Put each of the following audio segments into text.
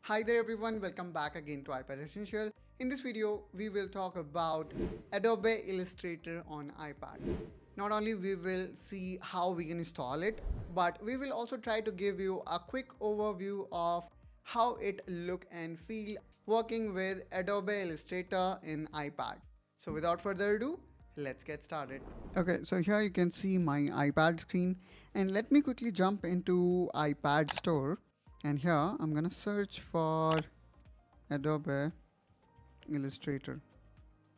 Hi there everyone, welcome back again to iPad Essential. In this video, we will talk about Adobe Illustrator on iPad. Not only we will see how we can install it, but we will also try to give you a quick overview of how it look and feel working with Adobe Illustrator in iPad. So without further ado, let's get started. Okay, so here you can see my iPad screen, and let me quickly jump into iPad store. And here I'm gonna search for Adobe Illustrator.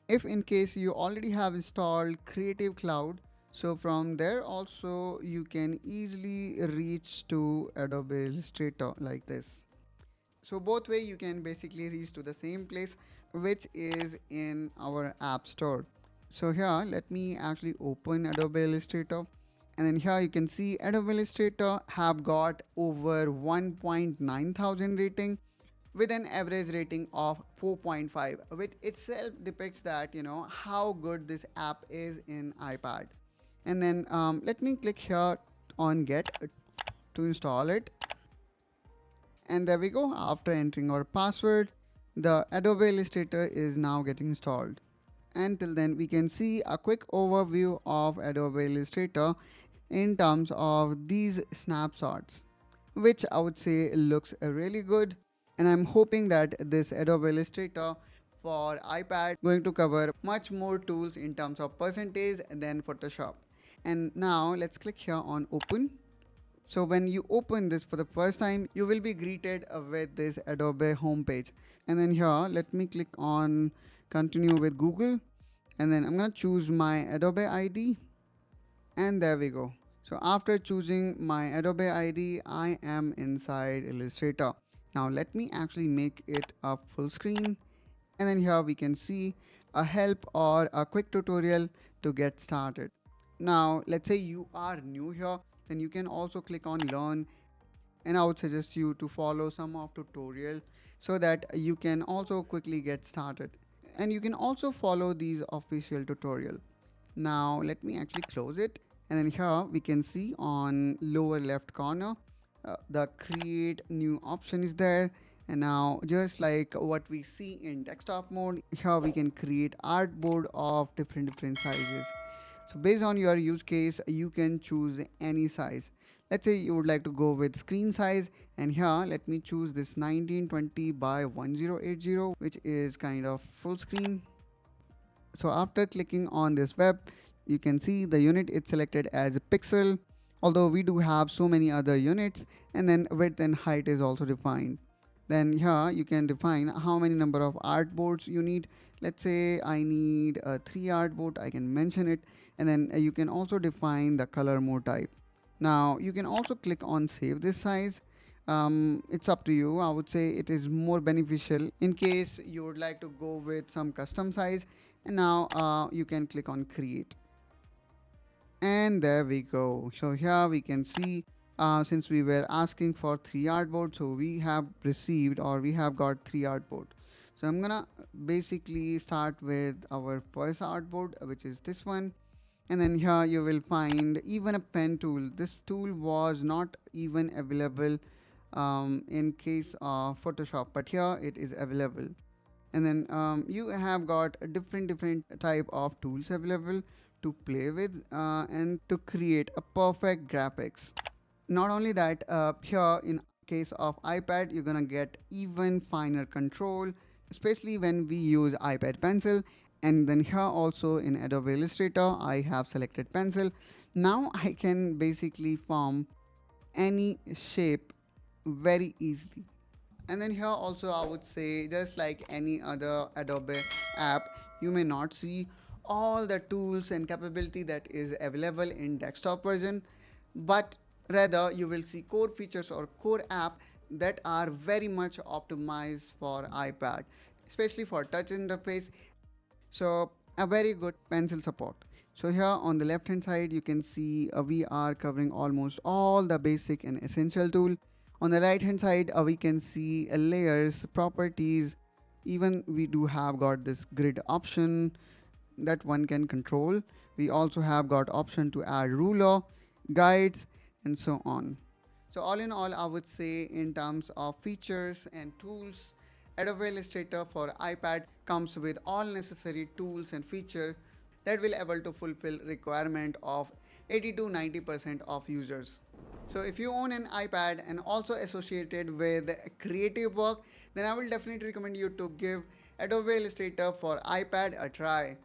If in case you already have installed Creative Cloud, so from there also you can easily reach to Adobe Illustrator like this. So both way you can basically reach to the same place, which is in our App Store. So here let me actually open Adobe Illustrator, and then here you can see Adobe Illustrator have got over 1.9 thousand rating with an average rating of 4.5, which itself depicts that how good this app is in iPad. And then let me click here on get to install it, and there we go. After entering our password, the Adobe Illustrator is now getting installed. Until then, we can see a quick overview of Adobe Illustrator in terms of these snapshots, which I would say looks really good. And I'm hoping that this Adobe Illustrator for iPad going to cover much more tools in terms of percentage than Photoshop. And now let's click here on open. So when you open this for the first time, you will be greeted with this Adobe homepage. And then here, let me click on continue with Google. And then I'm going to choose my Adobe ID. And there we go. So after choosing my Adobe ID, I am inside Illustrator. Now let me actually make it a full screen. And then here we can see a help or a quick tutorial to get started. Now let's say you are new here, then you can also click on learn, and I would suggest you to follow some of tutorial so that you can also quickly get started, and you can also follow these official tutorial. Now let me actually close it, and then here we can see on lower left corner the create new option is there. And now just like what we see in desktop mode, here we can create artboard of different sizes. So based on your use case, you can choose any size. Let's say you would like to go with screen size, and here let me choose this 1920 by 1080, which is kind of full screen. So after clicking on this web, you can see the unit is selected as a pixel, although we do have so many other units. And then width and height is also defined. Then here you can define how many number of artboards you need. Let's say I need 3 artboard, I can mention it. And then you can also define the color mode type. Now you can also click on save this size. It's up to you. I would say it is more beneficial in case you would like to go with some custom size. And now you can click on create. And there we go. So here we can see since we were asking for 3 artboard, so we have received, or we have got 3 artboard. So I'm gonna basically start with our first artboard, which is this one. And then here you will find even a pen tool. This tool was not even available in case of Photoshop, but here it is available. And then you have got a different type of tools available to play with and to create a perfect graphics. Not only that, here in case of iPad, you're gonna get even finer control, especially when we use iPad pencil. And then here also in Adobe Illustrator, I have selected pencil. Now I can basically form any shape very easily. And then here also I would say, just like any other Adobe app, you may not see all the tools and capability that is available in desktop version, but rather you will see core features or core app that are very much optimized for iPad, especially for touch interface. So a very good pencil support. So here on the left hand side you can see we are covering almost all the basic and essential tool. On the right hand side we can see layers, properties. Even we do have got this grid option that one can control. We also have got option to add ruler, guides, and so on. So all in all, I would say in terms of features and tools, Adobe Illustrator for iPad comes with all necessary tools and features that will able to fulfill requirement of 80 to 90% of users. So if you own an iPad and also associated with creative work, then I will definitely recommend you to give Adobe Illustrator for iPad a try.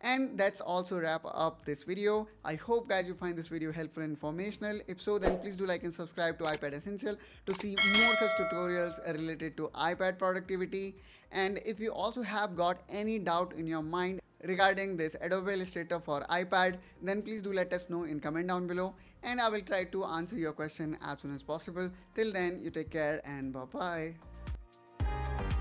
And that's also wrap up this video. I hope guys you find this video helpful and informational. If so, then please do like and subscribe to iPad Essential to see more such tutorials related to iPad productivity. And if you also have got any doubt in your mind regarding this Adobe Illustrator for iPad, then please do let us know in comment down below, and I will try to answer your question as soon as possible. Till then, you take care and bye bye.